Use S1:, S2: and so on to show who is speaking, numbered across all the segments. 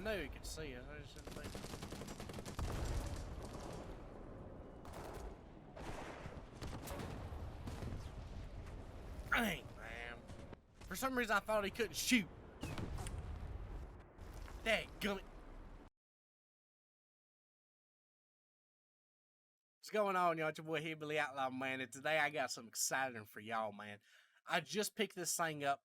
S1: know you could see it. I just didn't think. Dang, man. For some reason, I thought he couldn't shoot. Dadgummit. What's going on, y'all? It's your boy Hillbilly Outlaw, man. And today I got some exciting for y'all, man. I just picked this thing up.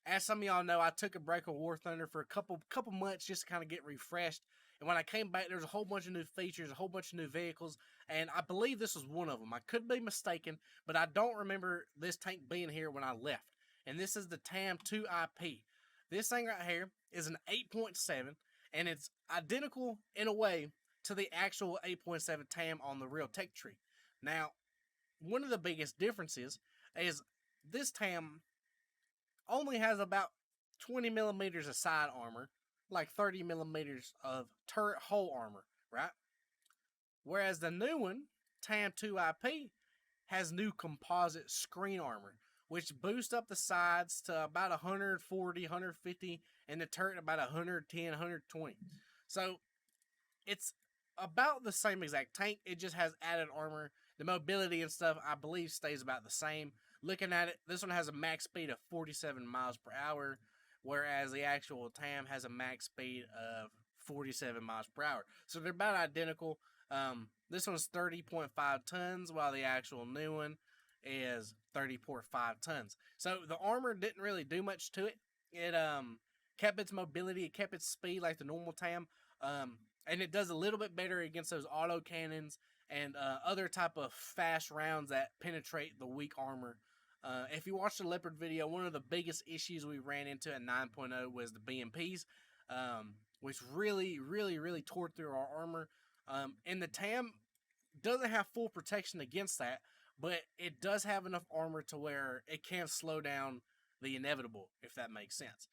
S1: As some of y'all know, I took a break of War Thunder for a couple months just to kind of get refreshed. And when I came back, there was a whole bunch of new features, a whole bunch of new vehicles, and I believe this was one of them. I could be mistaken, but I don't remember this tank being here when I left. And this is the TAM 2IP. This thing right here is an 8.7, and it's identical in a way to the actual 8.7 TAM on the real tech tree. Now, one of the biggest differences is this TAM only has about 20 millimeters of side armor, like 30 millimeters of turret hull armor, right? Whereas the new one, TAM 2IP, has new composite screen armor, which boosts up the sides to about 140, 150, and the turret about 110, 120. So it's about the same exact tank. It just has added armor. The mobility and stuff, I believe, stays about the same. Looking at it, this one has a max speed of 47 miles per hour, whereas the actual TAM has a max speed of 47 miles per hour. So they're about identical. This one's 30.5 tons, while the actual new one is 30.5 tons. So the armor didn't really do much to it. It kept its mobility, it kept its speed like the normal TAM, and it does a little bit better against those auto cannons and other type of fast rounds that penetrate the weak armor. If you watch the Leopard video, one of the biggest issues we ran into at 9.0 was the BMPs, which really tore through our armor. And the TAM doesn't have full protection against that, but it does have enough armor to where it can slow down the inevitable, if that makes sense.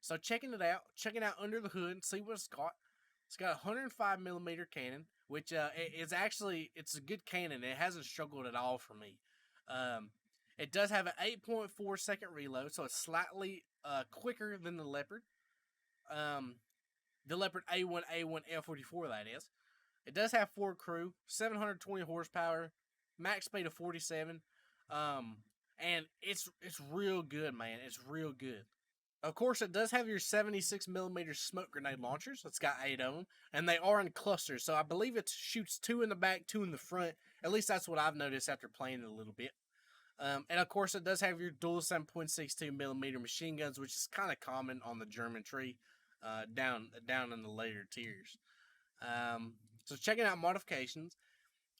S1: So checking out under the hood, see what it's got. It's got a 105 millimeter cannon, which it's a good cannon. It hasn't struggled at all for me. It does have an 8.4 second reload, so it's slightly quicker than the Leopard. The Leopard A1 L44, that is. It does have 4 crew, 720 horsepower, max speed of 47, and it's real good, man. It's real good. Of course, it does have your 76 millimeter smoke grenade launchers. It's got 8 of them, and they are in clusters. So I believe it shoots 2 in the back, 2 in the front. At least that's what I've noticed after playing it a little bit. And of course, it does have your dual 7.62 millimeter machine guns, which is kind of common on the German tree, down in the later tiers. So checking out modifications,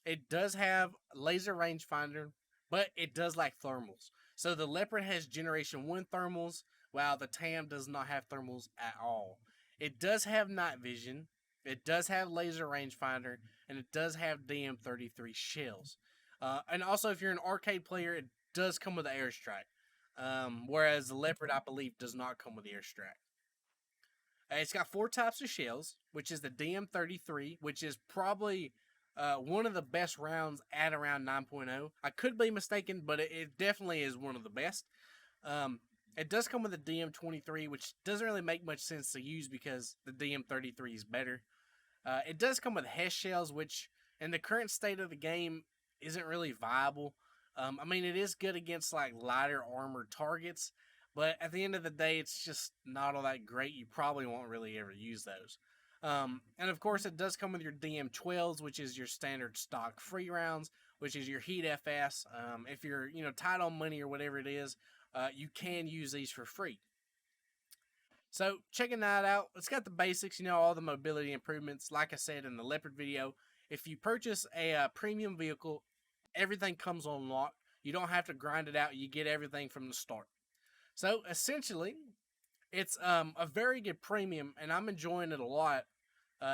S1: it does have laser rangefinder, but it does lack thermals. So the Leopard has Generation 1 thermals, while the TAM does not have thermals at all. It does have night vision, it does have laser rangefinder, and it does have DM33 shells. And also, if you're an arcade player, it does come with the airstrike. Whereas the Leopard, I believe, does not come with the airstrike. It's got 4 types of shells, which is the DM33, which is probably one of the best rounds at around 9.0. I could be mistaken, but it definitely is one of the best. It does come with a DM23, which doesn't really make much sense to use because the DM33 is better. It does come with HESH shells, which in the current state of the game isn't really viable. I mean, it is good against like lighter armored targets, but at the end of the day, it's just not all that great. You probably won't really ever use those. And of course, it does come with your DM12s, which is your standard stock free rounds, which is your Heat FS. If you're tight on money or whatever it is, you can use these for free. So checking that out, it's got the basics, all the mobility improvements. Like I said in the Leopard video, if you purchase a premium vehicle, everything comes on lock. You don't have to grind it out. You get everything from the start. So essentially, it's a very good premium, and I'm enjoying it a lot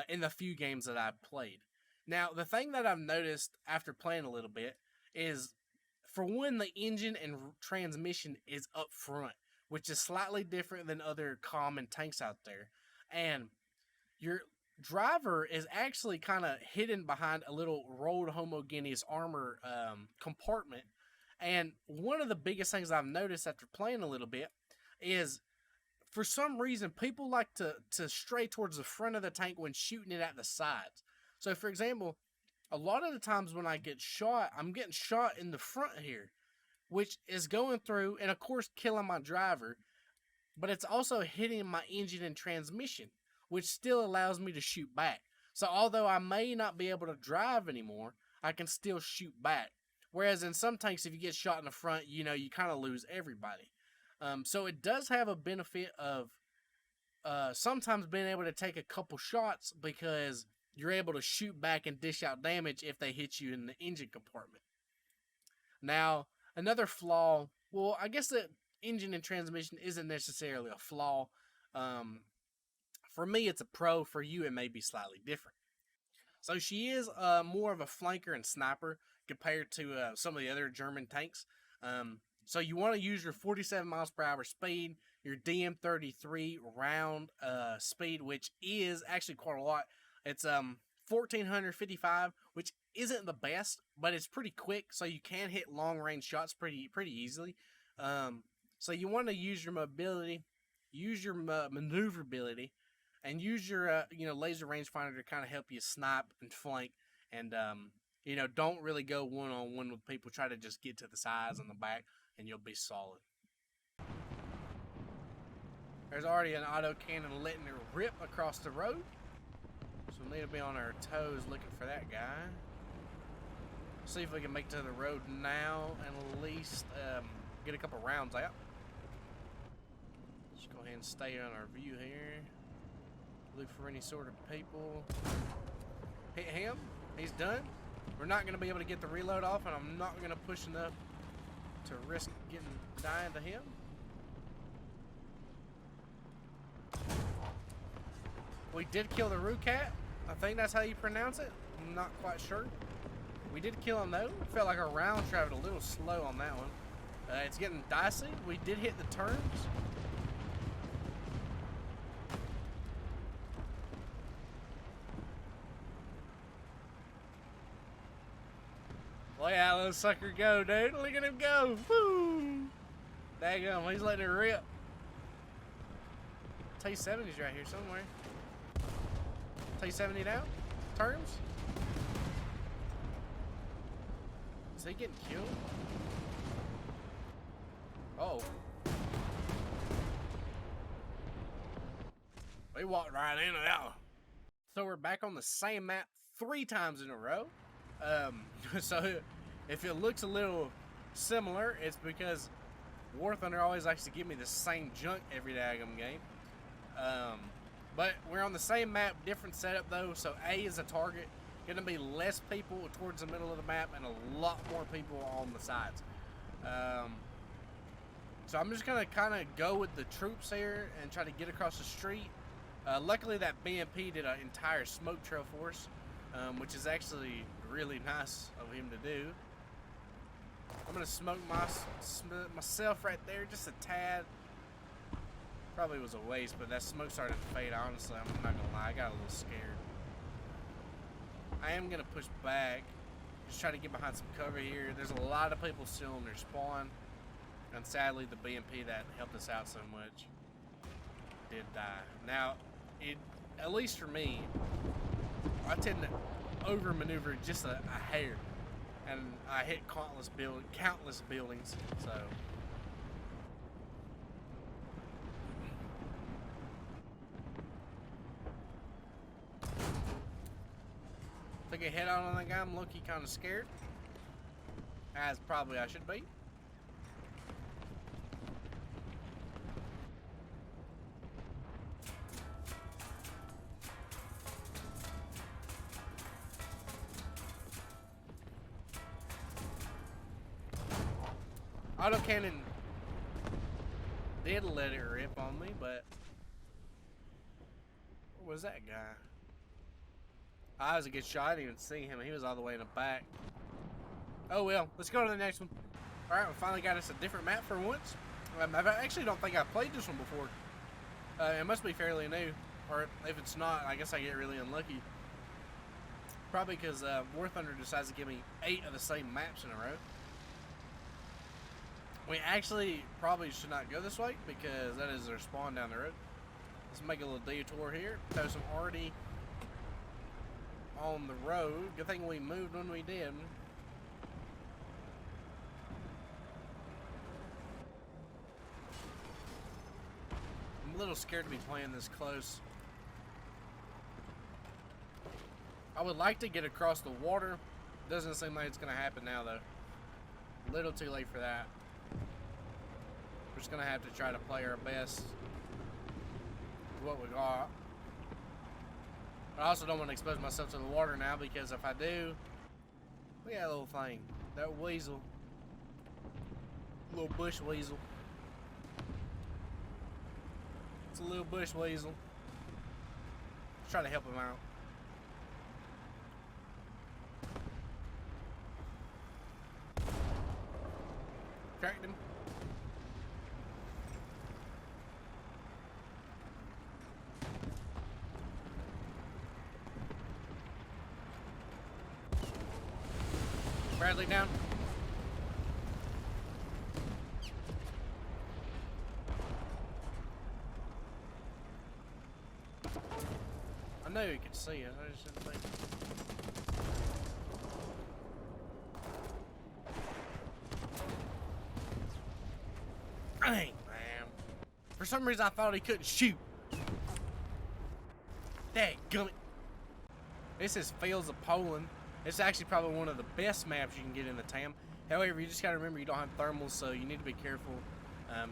S1: in the few games that I've played. Now, the thing that I've noticed after playing a little bit is, for one, the engine and transmission is up front, which is slightly different than other common tanks out there. And your driver is actually kind of hidden behind a little rolled homogeneous armor compartment. And one of the biggest things I've noticed after playing a little bit is, for some reason, people like to stray towards the front of the tank when shooting it at the sides. So, for example, a lot of the times when I get shot, I'm getting shot in the front here, which is going through and, of course, killing my driver, but it's also hitting my engine and transmission, which still allows me to shoot back. So, although I may not be able to drive anymore, I can still shoot back. Whereas in some tanks, if you get shot in the front, you kind of lose everybody. So it does have a benefit of sometimes being able to take a couple shots because you're able to shoot back and dish out damage if they hit you in the engine compartment. Now, another flaw, well, I guess the engine and transmission isn't necessarily a flaw. For me, it's a pro. For you, it may be slightly different. So she is more of a flanker and sniper compared to some of the other German tanks. So you want to use your 47 miles per hour speed, your DM33 round speed, which is actually quite a lot. It's 1455, which isn't the best, but it's pretty quick, so you can hit long range shots pretty easily. So you want to use your mobility, use your maneuverability, and use your laser rangefinder to kind of help you snipe and flank, and don't really go one-on-one with people. Try to just get to the sides and the back, and you'll be solid. There's already an auto cannon letting it rip across the road, so we need to be on our toes looking for that guy. See if we can make it to the road now and at least get a couple rounds out. Just go ahead and stay on our view here. Look for any sort of people. Hit him. He's done. We're not going to be able to get the reload off, and I'm not going to push enough to risk dying to him. We did kill the Rucat. I think that's how you pronounce it. I'm not quite sure. We did kill him though. Felt like our round traveled a little slow on that one. It's getting dicey. We did hit the turns. Look at that little sucker go, dude. Look at him go. Woo! Daggum, he's letting it rip. T-70's right here somewhere. T-70 down. Turns. Is he getting killed? Oh. We walked right into that one. So we're back on the same map 3 times in a row. So if it looks a little similar, it's because War Thunder always likes to give me the same junk every daggum game. But we're on the same map, different setup though. So A is a target. Going to be less people towards the middle of the map and a lot more people on the sides. So I'm just going to kind of go with the troops here and try to get across the street. Luckily that BMP did an entire smoke trail for us, which is actually really nice of him to do. I'm going to smoke myself right there just a tad. Probably was a waste, but that smoke started to fade. Honestly, I'm not going to lie, I got a little scared. I am going to push back, just try to get behind some cover here. There's a lot of people still in their spawn, and sadly the BMP that helped us out so much did die. Now, at least for me, I tend to over-maneuver just a hair, and I hit countless buildings, so... Took a head on that guy. I'm low-key kind of scared, as probably I should be. Autocannon did let it rip on me, but where was that guy? I was a good shot. I didn't even see him. He was all the way in the back. Oh well, let's go to the next one. Alright, we finally got us a different map for once. I actually don't think I've played this one before. It must be fairly new. Or if it's not, I guess I get really unlucky. Probably because War Thunder decides to give me 8 of the same maps in a row. We actually probably should not go this way because that is their spawn down the road. Let's make a little detour here. Throw some arty on the road. Good thing we moved when we did. I'm a little scared to be playing this close. I would like to get across the water. Doesn't seem like it's going to happen now, though. A little too late for that. We're just going to have to try to play our best with what we got. I also don't want to expose myself to the water now, because if I do, look at that little thing. That weasel. Little bush weasel. It's a little bush weasel. Let's try to help him out. Cracked him. Bradley down. I know you could see it. I just didn't think. Dang, man. For some reason, I thought he couldn't shoot. Dadgummit. This is Fields of Poland. It's actually probably one of the best maps you can get in the TAM. However, you just got to remember you don't have thermals, so you need to be careful.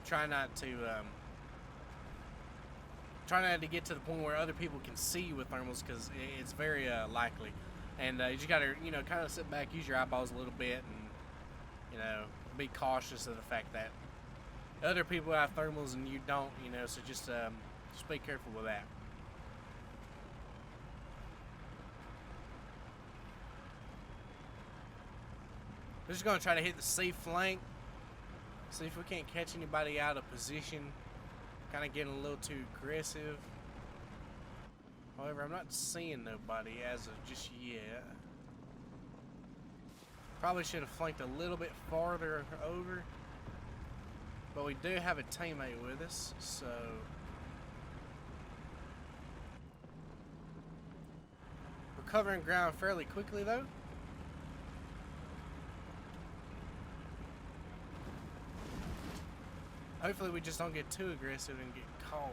S1: Try not to get to the point where other people can see you with thermals, because it's very likely. And you just got to, kind of sit back, use your eyeballs a little bit, and be cautious of the fact that other people have thermals and you don't. So just be careful with that. We're just going to try to hit the C flank. See if we can't catch anybody out of position. Kind of getting a little too aggressive. However, I'm not seeing nobody as of just yet. Probably should have flanked a little bit farther over. But we do have a teammate with us, so... We're covering ground fairly quickly, though. Hopefully we just don't get too aggressive and get caught.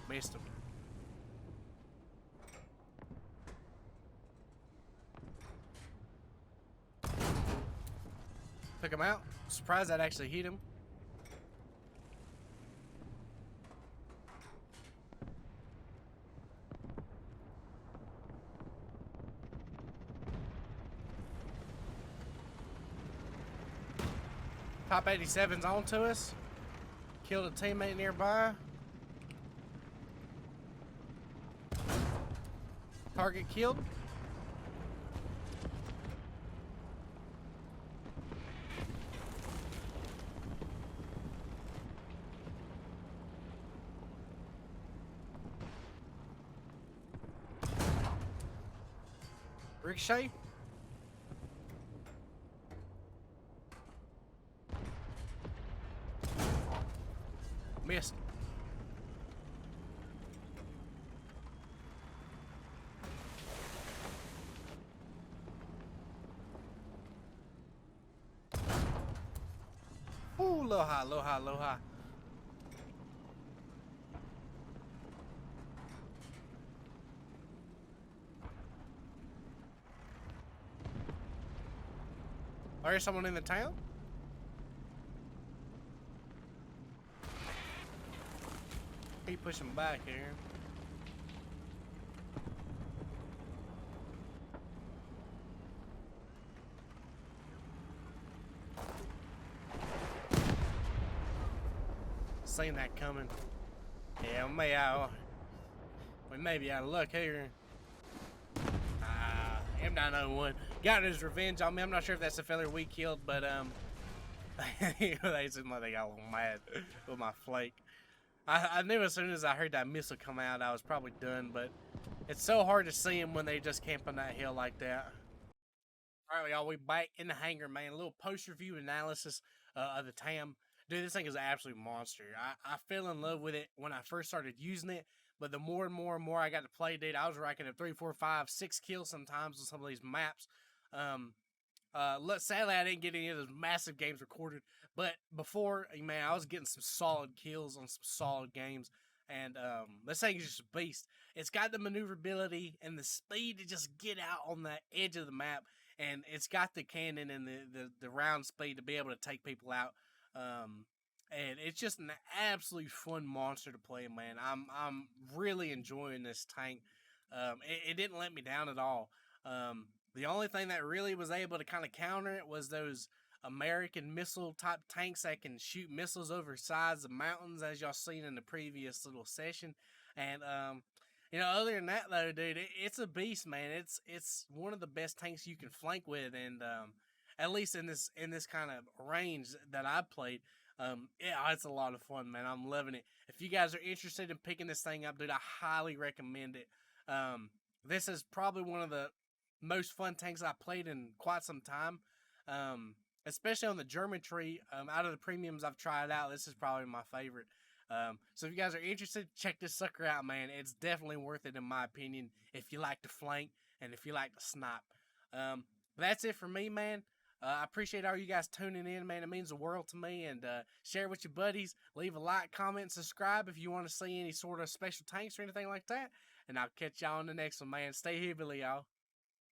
S1: Missed him. Took him out. Surprised that actually hit him. Top 87's on to us. Killed a teammate nearby. Target killed. Ricochet. Missed. Ooh, low high, low high, low high. Are there someone in the town? Keep pushing back here. Seen that coming. Yeah, we may be out of luck here. M901 got his revenge on me. I'm not sure if that's the fella we killed, but They seem like they got a little mad with my flake. I knew as soon as I heard that missile come out, I was probably done, but it's so hard to see them when they just camp on that hill like that. All right, y'all, we back in the hangar, man. A little post-review analysis of the TAM. Dude, this thing is an absolute monster. I fell in love with it when I first started using it, but the more and more and more I got to play, dude, I was racking up 3, 4, 5, 6 kills sometimes on some of these maps. Sadly, I didn't get any of those massive games recorded, but before, man, I was getting some solid kills on some solid games, and this thing is just a beast. It's got the maneuverability and the speed to just get out on the edge of the map, and it's got the cannon and the round speed to be able to take people out. And it's just an absolute fun monster to play, man. I'm really enjoying this tank. It didn't let me down at all. The only thing that really was able to kind of counter it was those American missile type tanks that can shoot missiles over sides of mountains, as y'all seen in the previous little session. And other than that though, dude, it's a beast, man. It's one of the best tanks you can flank with, and at least in this kind of range that I played. Yeah, it's a lot of fun, man. I'm loving it. If you guys are interested in picking this thing up, dude, I highly recommend it. This is probably one of the most fun tanks I played in quite some time. Especially on the German tree. Out of the premiums I've tried out, this is probably my favorite. So if you guys are interested, check this sucker out, man. It's definitely worth it in my opinion if you like to flank and if you like to snipe. That's it for me, man. I appreciate all you guys tuning in, man. It means the world to me. And share with your buddies. Leave a like, comment, subscribe if you want to see any sort of special tanks or anything like that. And I'll catch y'all on the next one, man. Stay hillbilly, y'all.